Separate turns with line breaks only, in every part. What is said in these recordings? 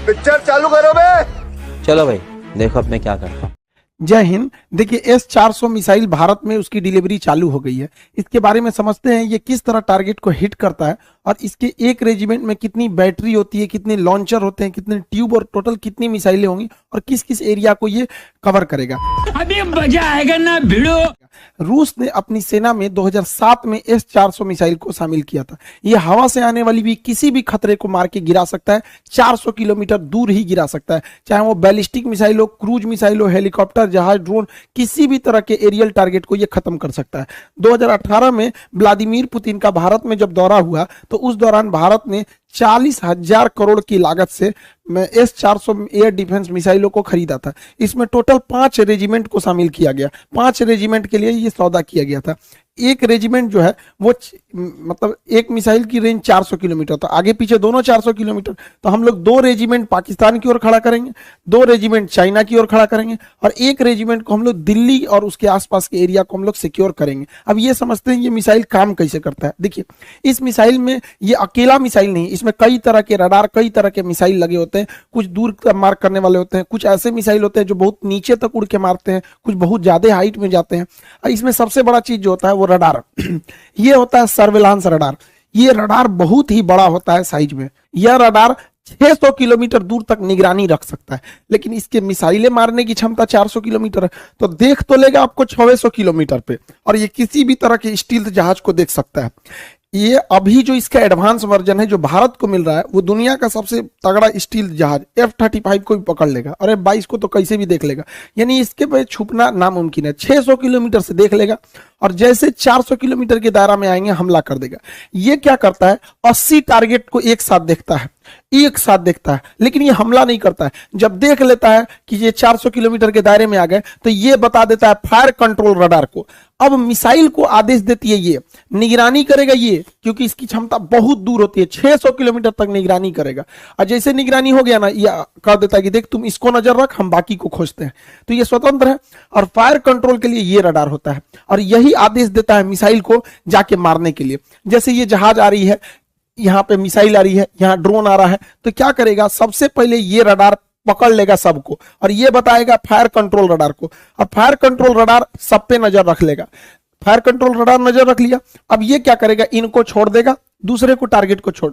Picture चालू करो बे।
चलो भाई देखो अब मैं क्या करता हूँ।
जय हिंद। देखिए S-400 मिसाइल भारत में उसकी डिलीवरी चालू हो गई है। इसके बारे में समझते हैं ये किस तरह टारगेट को हिट करता है और इसके एक रेजिमेंट में कितनी बैटरी होती है, कितने लॉन्चर होते हैं, कितने ट्यूब और टोटल कितनी मिसाइलें होंगी और किस किस एरिया को ये कवर करेगा।
अभी मजा आएगा ना भिड़ो।
रूस ने अपनी सेना में 2007 में S-400 मिसाइल को शामिल किया था। ये हवा से आने वाली भी किसी भी खतरे को मार के गिरा सकता है, 400 किलोमीटर दूर ही गिरा सकता है, चाहे वो बैलिस्टिक मिसाइल हो, क्रूज मिसाइल हो, हेलीकॉप्टर, जहाज, ड्रोन, किसी भी तरह के एरियल टारगेट को ये खत्म कर सकता है। 2018 में व्लादिमीर पुतिन का भारत में जब दौरा हुआ तो उस दौरान भारत ने 40,000 करोड़ की लागत से S-400 एयर डिफेंस मिसाइलों को खरीदा था। इसमें टोटल 5 रेजिमेंट को शामिल किया गया। 5 रेजिमेंट के लिए ये सौदा किया गया था। एक रेजिमेंट जो है वो मतलब एक मिसाइल की रेंज 400 किलोमीटर, तो आगे पीछे दोनों 400 किलोमीटर। तो हम लोग 2 रेजिमेंट पाकिस्तान की ओर खड़ा करेंगे, 2 रेजिमेंट चाइना की ओर खड़ा करेंगे और एक रेजिमेंट को हम लोग दिल्ली और उसके आसपास के एरिया को हम लोग सिक्योर करेंगे। अब ये समझते हैं ये मिसाइल काम कैसे करता है। देखिए, इस मिसाइल में ये अकेला मिसाइल नहीं, इसमें कई तरह के रडार, कई तरह के मिसाइल लगे होते हैं। कुछ दूर मार करने वाले होते हैं, कुछ ऐसे मिसाइल होते हैं जो बहुत नीचे तक उड़ के मारते हैं, कुछ बहुत ज्यादा हाइट में जाते हैं। और इसमें सबसे बड़ा चीज जो होता है वो रडार ये होता है सर्विलांस रडार। ये रडार बहुत ही बड़ा होता है साइज में। यह रडार 600 किलोमीटर दूर तक निगरानी रख सकता है, लेकिन इसके मिसाइलें मारने की क्षमता 400 किलोमीटर है, तो देख तो लेगा आपको 600 किलोमीटर पे, और ये किसी भी तरह के स्टील्थ जहाज को देख सकता है। ये अभी जो इसका एडवांस वर्जन है जो भारत को मिल रहा है वो दुनिया का सबसे तगड़ा स्टील जहाज F-35 को भी पकड़ लेगा, अरे 22 को तो कैसे भी देख लेगा। यानी इसके पे छुपना नामुमकिन है। 600 किलोमीटर से देख लेगा और जैसे 400 किलोमीटर के दायरा में आएंगे हमला कर देगा। ये क्या करता है, 80 टारगेट को एक साथ देखता है, लेकिन ये हमला नहीं करता है। जब देख लेता है कि ये 400 किलोमीटर के दायरे में आ गए तो ये बता देता है फायर कंट्रोल रडार को। अब मिसाइल को आदेश देती है, ये निगरानी करेगा ये, क्योंकि इसकी क्षमता बहुत दूर होती है, 600 किलोमीटर तक निगरानी करेगा। और जैसे निगरानी हो गया ना, ये कह देता है कि देख तुम इसको नजर रख, हम बाकी को खोजते हैं। तो ये स्वतंत्र है और फायर कंट्रोल के लिए ये रडार होता है और यही आदेश देता है मिसाइल को जाके मारने के लिए। जैसे ये जहाज आ रही है, यहाँ पे मिसाइल आ रही है, यहाँ ड्रोन आ रहा है, तो क्या करेगा, सबसे पहले ये रडार पकड़ लेगा सबको और ये बताएगा फायर कंट्रोल रडार को, और फायर कंट्रोल रडार सब पे नजर रख लेगा। फायर कंट्रोल रडार नजर रख लिया, अब ये क्या करेगा, इनको छोड़ देगा, दूसरे को टारगेट को छोड़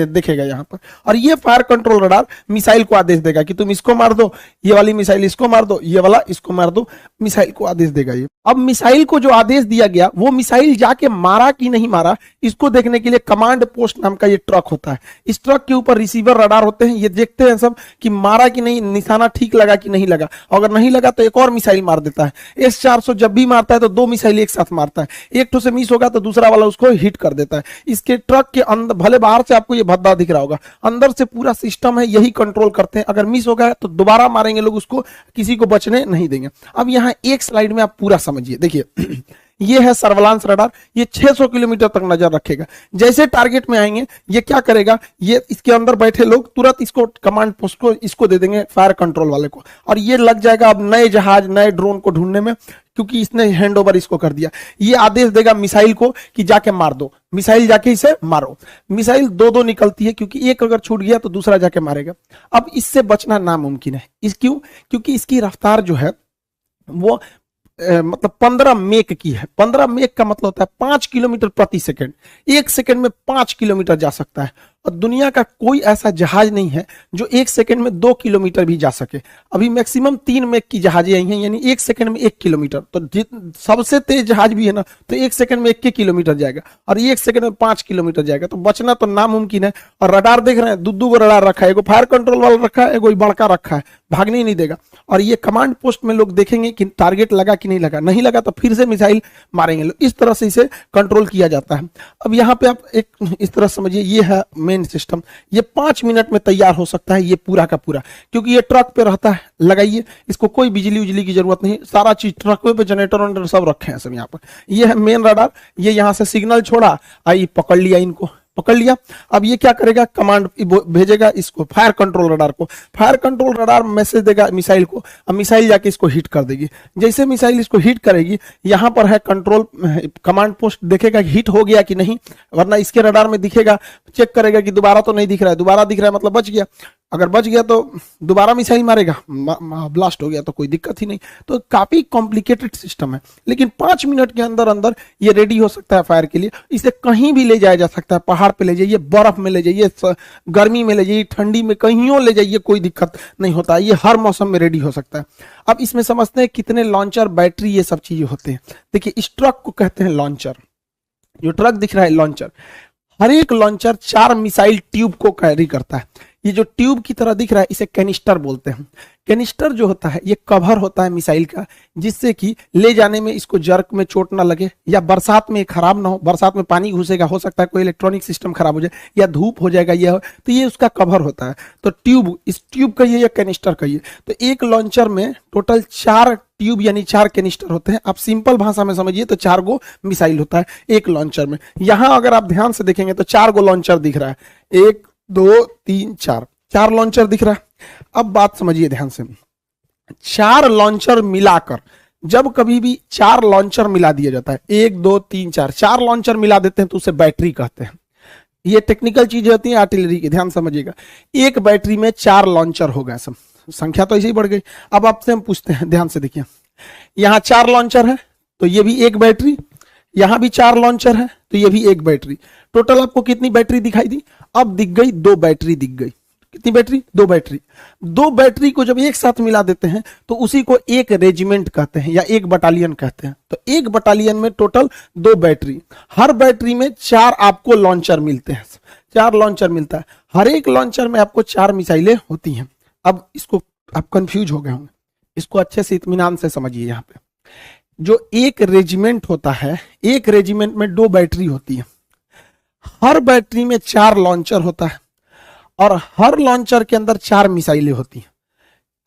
देखेगा यहाँ पर, और ये फायर कंट्रोल रडार मिसाइल को आदेश देगा कि तुम इसको मार दो, ये वाली मिसाइल इसको मार दो, ये वाला इसको मार दो, मिसाइल को आदेश देगा ये। अब मिसाइल को जो आदेश दिया गया वो मिसाइल जाके मारा कि नहीं मारा, इसको देखने के लिए कमांड पोस्ट नाम का ये ट्रक होता है। इस ट्रक के ऊपर रिसीवर रडार होते हैं, ये देखते हैं सब कि मारा कि नहीं, निशाना ठीक लगा कि नहीं लगा। अगर नहीं लगा तो एक और मिसाइल मार देता है। S-400 जब भी मारता है तो 2 मिसाइल एक साथ मारता है, एक तो से मिस होगा तो दूसरा वाला उसको हिट कर देता है। इसके ट्रक के अंदर, भले बाहर से आपको ये भद्दा दिख रहा होगा, अंदर से पूरा सिस्टम है, यही कंट्रोल करते हैं। अगर मिस हो गया तो दोबारा मारेंगे लोग उसको, किसी को बचने नहीं देंगे। अब यहाँ एक स्लाइड में आप पूरा समझिए। देखिए ये है सर्विलांस रडार, ये 600 किलोमीटर तक नजर रखेगा। जैसे टारगेट में आएंगे ये क्या करेगा, ये इसके अंदर बैठे लोग तुरंत इसको कमांड पोस्ट को इसको दे देंगे, फायर कंट्रोल वाले को, और ये लग जाएगा अब नए जहाज, नए ड्रोन को ढूंढने में, क्योंकि इसने हैंड ओवर इसको कर दिया। ये आदेश देगा मिसाइल को कि जाके मार दो, मिसाइल जाके इसे मारो। मिसाइल 2-2 निकलती है, क्योंकि एक अगर छूट गया तो दूसरा जाके मारेगा। अब इससे बचना नामुमकिन है। क्योंकि इसकी रफ्तार जो है वो मतलब 15 मेक की है। 15 मेक का मतलब होता है 5 किलोमीटर प्रति सेकंड। 1 सेकंड में 5 किलोमीटर जा सकता है, और दुनिया का कोई ऐसा जहाज नहीं है जो 1 सेकंड में 2 किलोमीटर भी जा सके। अभी मैक्सिमम 3 मेक की जहाजें आई हैं, यानी 1 सेकंड में 1 किलोमीटर। तो सबसे तेज जहाज भी है ना, तो 1 सेकंड में 1 किलोमीटर जाएगा, और 1 सेकंड में 5 किलोमीटर जाएगा। तो बचना तो नामुमकिन है। और रडार देख रहे हैं, 2 गो रडार रखा है, एगो फायर कंट्रोल वाला रखा है, एगो बड़का रखा है, भागने ही नहीं देगा। और ये कमांड पोस्ट में लोग देखेंगे कि टारगेट लगा कि नहीं लगा, नहीं लगा तो फिर से मिसाइल मारेंगे लोग। इस तरह से इसे कंट्रोल किया जाता है। अब यहाँ पे आप एक इस तरह समझिए, ये है मेन सिस्टम। ये 5 मिनट में तैयार हो सकता है, ये पूरा का पूरा, क्योंकि ये ट्रक पे रहता है। लगाइए, इसको कोई बिजली उजली की जरूरत नहीं, सारा चीज ट्रक पे, जनरेटर सब रखे हैं सब यहाँ पर। ये है मेन रडार, ये यहाँ से सिग्नल छोड़ा, आई पकड़ लिया, इनको पकड़ लिया। अब ये क्या करेगा, कमांड भेजेगा इसको, फायर कंट्रोल रडार को। फायर कंट्रोल रडार मैसेज देगा मिसाइल को, अब मिसाइल जाके इसको हिट कर देगी। जैसे मिसाइल इसको हिट करेगी, यहाँ पर है कंट्रोल कमांड पोस्ट, देखेगा कि हिट हो गया कि नहीं, वरना इसके रडार में दिखेगा, चेक करेगा कि दोबारा तो नहीं दिख रहा है, दोबारा दिख रहा है मतलब बच गया। अगर बच गया तो दोबारा मिसाइल मारेगा, ब्लास्ट हो गया तो कोई दिक्कत ही नहीं। तो काफी कॉम्प्लिकेटेड सिस्टम है, लेकिन 5 मिनट के अंदर अंदर ये रेडी हो सकता है फायर के लिए। इसे कहीं भी ले जाया जा सकता है, पहाड़ पे ले जाइए, बर्फ में ले जाइए, गर्मी में ले जाइए, ठंडी में, कहीं ले जाइए, कोई दिक्कत नहीं होता, ये हर मौसम में रेडी हो सकता है। अब इसमें समझते हैं कितने लॉन्चर, बैटरी, ये सब चीजें होते हैं। देखिए इस ट्रक को कहते हैं लॉन्चर, जो ट्रक दिख रहा है लॉन्चर। हर एक लॉन्चर 4 मिसाइल ट्यूब को कैरी करता है। ये जो ट्यूब की तरह दिख रहा है इसे कैनिस्टर बोलते हैं। कैनिस्टर जो होता है ये कवर होता है मिसाइल का, जिससे कि ले जाने में इसको जर्क में चोट ना लगे, या बरसात में खराब ना हो। बरसात में पानी घुसेगा, हो सकता है कोई इलेक्ट्रॉनिक सिस्टम खराब हो जाए, या धूप हो जाएगा, यह तो ये उसका कवर होता है। तो ट्यूब, इस ट्यूब कहिए या कैनिस्टर कहिए। तो एक लॉन्चर में टोटल 4 ट्यूब यानी 4 कैनिस्टर होते हैं। आप सिंपल भाषा में समझिए तो 4 गो मिसाइल होता है एक लॉन्चर में। यहां अगर आप ध्यान से देखेंगे तो 4 गो लॉन्चर दिख रहा है, 1 2 3 4 लॉन्चर दिख रहा है। अब बात समझिए ध्यान से, 4 लॉन्चर मिलाकर, जब कभी भी 4 लॉन्चर मिला दिया जाता है, 1 2 3 4 लॉन्चर मिला देते हैं तो उसे बैटरी कहते हैं। ये टेक्निकल चीजें होती हैं आर्टिलरी की, ध्यान समझिएगा। एक बैटरी में 4 लॉन्चर होगा, सब संख्या तो ऐसे ही बढ़ गई। अब आपसे हम पूछते हैं, ध्यान से देखिए, यहां 4 लॉन्चर है तो ये भी एक बैटरी, यहां भी 4 लॉन्चर है तो ये भी एक बैटरी। टोटल आपको कितनी बैटरी दिखाई दी? अब दिख गई 2 बैटरी दिख गई। कितनी बैटरी? 2 बैटरी। 2 बैटरी को जब एक साथ मिला देते हैं तो उसी को एक रेजिमेंट कहते हैं या एक बटालियन कहते हैं। तो एक बटालियन में टोटल 2 बैटरी, हर बैटरी में 4 आपको लॉन्चर मिलते हैं, 4 लॉन्चर मिलता है। हर एक लॉन्चर में आपको 4 मिसाइलें होती हैं। अब इसको आप कंफ्यूज हो गए होंगे, इसको अच्छे से इत्मीनान से समझिए। यहाँ पे जो एक रेजिमेंट होता है, एक रेजिमेंट में 2 बैटरी होती है, हर बैटरी में 4 लॉन्चर होता है और हर लॉन्चर के अंदर 4 मिसाइलें होती हैं।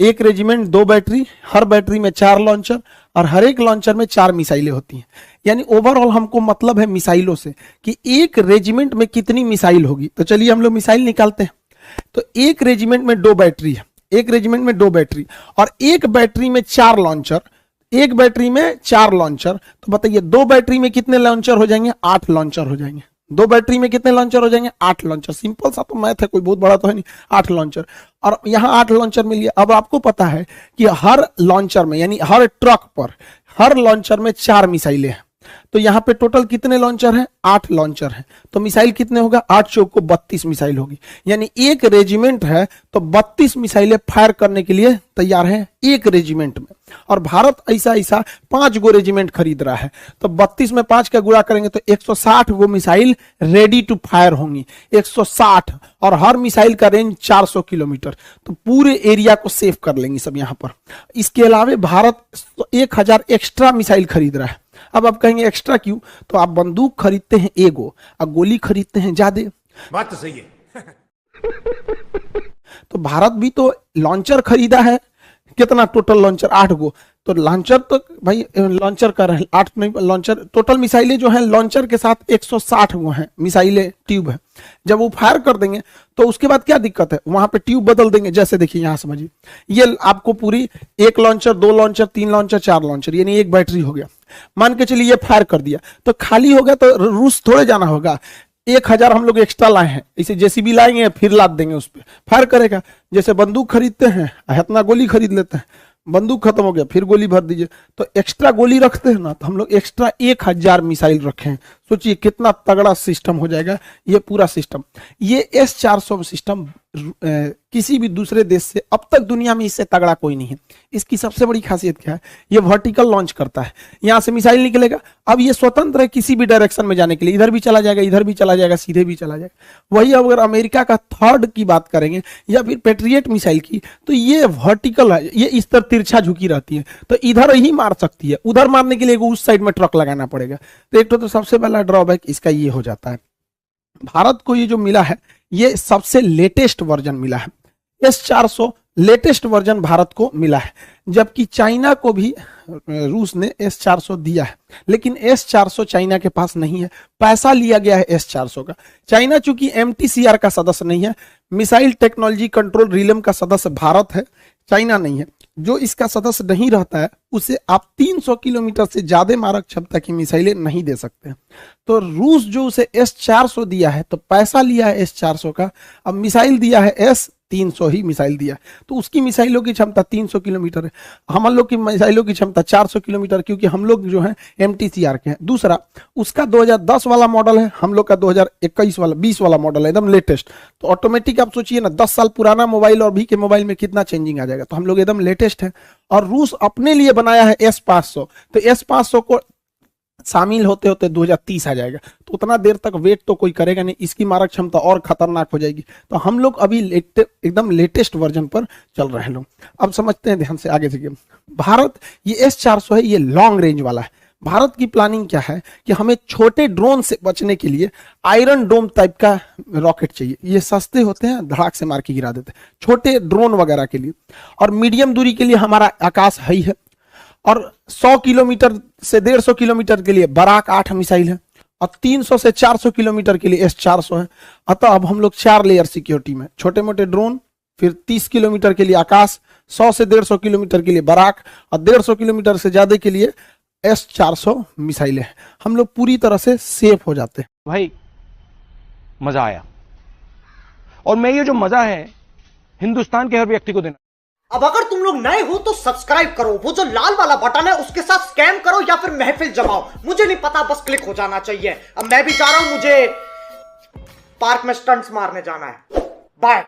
एक रेजिमेंट 2 बैटरी, हर बैटरी में 4 लॉन्चर और हर एक लॉन्चर में 4 मिसाइलें होती हैं। यानी ओवरऑल हमको मतलब है मिसाइलों से कि एक रेजिमेंट में कितनी मिसाइल होगी। तो चलिए हम लोग मिसाइल निकालते हैं। तो एक रेजिमेंट में 2 बैटरी है, एक रेजिमेंट में 2 बैटरी और एक बैटरी में 4 लॉन्चर, एक बैटरी में 4 लॉन्चर। तो बताइए 2 बैटरी में कितने लॉन्चर हो जाएंगे? 8 लॉन्चर हो जाएंगे। 2 बैटरी में कितने लॉन्चर हो जाएंगे? 8 लॉन्चर। सिंपल सा तो मैथ है, कोई बहुत बड़ा तो है नहीं। 8 लॉन्चर, और यहां 8 लॉन्चर मिल गया। अब आपको पता है कि हर लॉन्चर में यानी हर ट्रक पर, हर लॉन्चर में 4 मिसाइलें हैं। तो यहाँ पे टोटल कितने लॉन्चर हैं? 8 लॉन्चर हैं। तो मिसाइल कितने होगा? 8 चौक को 32 मिसाइल होगी। यानी एक रेजिमेंट है तो 32 मिसाइलें फायर करने के लिए तैयार हैं एक रेजिमेंट में। और भारत ऐसा ऐसा 5 गो रेजिमेंट खरीद रहा है, तो 32 में 5 का गुणा करेंगे तो 160 गो मिसाइल रेडी टू फायर होंगी। 160, और हर मिसाइल का रेंज 400 किलोमीटर। तो पूरे एरिया को सेव कर लेंगे सब यहाँ पर। इसके अलावा भारत 1000 एक्स्ट्रा मिसाइल खरीद रहा है। अब आप कहेंगे एक्स्ट्रा क्यों? तो आप बंदूक खरीदते हैं एगो और गोली खरीदते हैं ज्यादा। बात तो सही है। तो भारत भी तो लॉन्चर खरीदा है, कितना टोटल लॉन्चर? 8 गो। तो लॉन्चर तो भाई लॉन्चर का रहे 8 नहीं, लॉन्चर टोटल मिसाइलें जो हैं लॉन्चर के साथ 160 गो हैं मिसाइलें, ट्यूब है। जब वो फायर कर देंगे तो उसके बाद क्या दिक्कत है? वहां पे ट्यूब बदल देंगे। जैसे देखिए यहां समझिए, ये आपको पूरी 1 लॉन्चर, 2 लॉन्चर, 3 लॉन्चर, 4 लॉन्चर, यानी एक बैटरी हो गया। मान के चलिए ये फायर कर दिया तो खाली हो गया, तो रूस थोड़े जाना होगा। 1000 हम लोग एक्स्ट्रा लाए हैं, इसे जेसीबी लाएंगे फिर लाद देंगे, उस पर फायर करेगा। जैसे बंदूक खरीदते हैं, इतना गोली खरीद लेते हैं, बंदूक खत्म हो गया फिर गोली भर दीजिए। तो एक्स्ट्रा गोली रखते हैं ना, तो हम लोग एक्स्ट्रा 1000 मिसाइल रखे हैं। सोचिए कितना तगड़ा सिस्टम हो जाएगा ये पूरा सिस्टम। ये S-400 सिस्टम किसी भी दूसरे देश से अब तक दुनिया में इससे तगड़ा कोई नहीं है। इसकी सबसे बड़ी खासियत क्या है? ये वर्टिकल लॉन्च करता है, यहां से मिसाइल निकलेगा। अब ये स्वतंत्र है किसी भी डायरेक्शन में जाने के लिए, इधर भी चला जाएगा, इधर भी चला जाएगा, सीधे भी चला जाएगा। वही अगर अमेरिका का थर्ड की बात करेंगे या फिर पेट्रियट मिसाइल की, तो ये वर्टिकल है, ये इस तरह तिरछा झुकी रहती है, तो इधर ही मार सकती है। उधर मारने के लिए उस साइड में ट्रक लगाना पड़ेगा। तो एक तो सबसे पहला ड्रॉबैक इसका ये हो जाता है। भारत को ये जो मिला है ये सबसे लेटेस्ट वर्जन मिला है। S-400 लेटेस्ट वर्जन भारत को मिला है, जबकि चाइना को भी रूस ने S-400 दिया है, लेकिन S-400 चाइना के पास नहीं है। पैसा लिया गया है S-400 का। चाइना चूंकि MTCR का सदस्य नहीं है, मिसाइल टेक्नोलॉजी कंट्रोल रिलेम का सदस्य भारत है, चाइना नहीं है। जो इसका सदस्य नहीं रहता है उसे आप 300 किलोमीटर से ज्यादा मारक क्षमता की मिसाइलें नहीं दे सकते। तो रूस जो उसे S-400 दिया है, तो पैसा लिया है S-400 का, अब मिसाइल दिया है 300 ही मिसाइल दिया, तो उसकी मिसाइलों की क्षमता 300 किलोमीटर है, हम लोग की मिसाइलों की क्षमता 400 किलोमीटर, क्योंकि हम लोग जो है MTCR के हैं। दूसरा, उसका 2010 वाला मॉडल है, हम लोग का 2021 वाला 20 वाला मॉडल है, एकदम लेटेस्ट। तो ऑटोमेटिक आप सोचिए ना, 10 साल पुराना मोबाइल और अभी के मोबाइल में कितना चेंजिंग आ जाएगा। तो हम लोग एकदम लेटेस्ट है। और रूस अपने लिए बनाया है S-500, तो S-500 को शामिल होते होते 2030 आ जाएगा। तो उतना देर तक वेट तो कोई करेगा नहीं, इसकी मारक क्षमता और खतरनाक हो जाएगी। तो हम लोग अभी एकदम लेटेस्ट वर्जन पर चल रहे हैं लोग। अब समझते हैं ध्यान से आगे से। भारत ये S-400 है, ये लॉन्ग रेंज वाला है। भारत की प्लानिंग क्या है कि हमें छोटे ड्रोन से बचने के लिए आयरन डोम टाइप का रॉकेट चाहिए। ये सस्ते होते हैं, धड़ाक से मार के गिरा देते हैं, छोटे ड्रोन वगैरह के लिए। और मीडियम दूरी के लिए हमारा आकाश है ही है। और 100 किलोमीटर से 150 किलोमीटर के लिए बराक 8 मिसाइल है, और 300 से 400 किलोमीटर के लिए S-400 है। अतः अब हम लोग 4 लेयर सिक्योरिटी में, छोटे मोटे ड्रोन, फिर 30 किलोमीटर के लिए आकाश, 100 से 150 किलोमीटर के लिए बराक, और 150 किलोमीटर से ज्यादा के लिए S-400 मिसाइलें हैं। हम लोग पूरी तरह से सेफ हो जाते हैं।
भाई मजा आया, और मैं ये जो मजा है हिंदुस्तान के हर व्यक्ति को देना।
अब अगर तुम लोग नए हो तो सब्सक्राइब करो, वो जो लाल वाला बटन है उसके साथ स्कैम करो या फिर महफिल जमाओ, मुझे नहीं पता, बस क्लिक हो जाना चाहिए। अब मैं भी जा रहा हूं, मुझे पार्क में स्टंट्स मारने जाना है। बाय।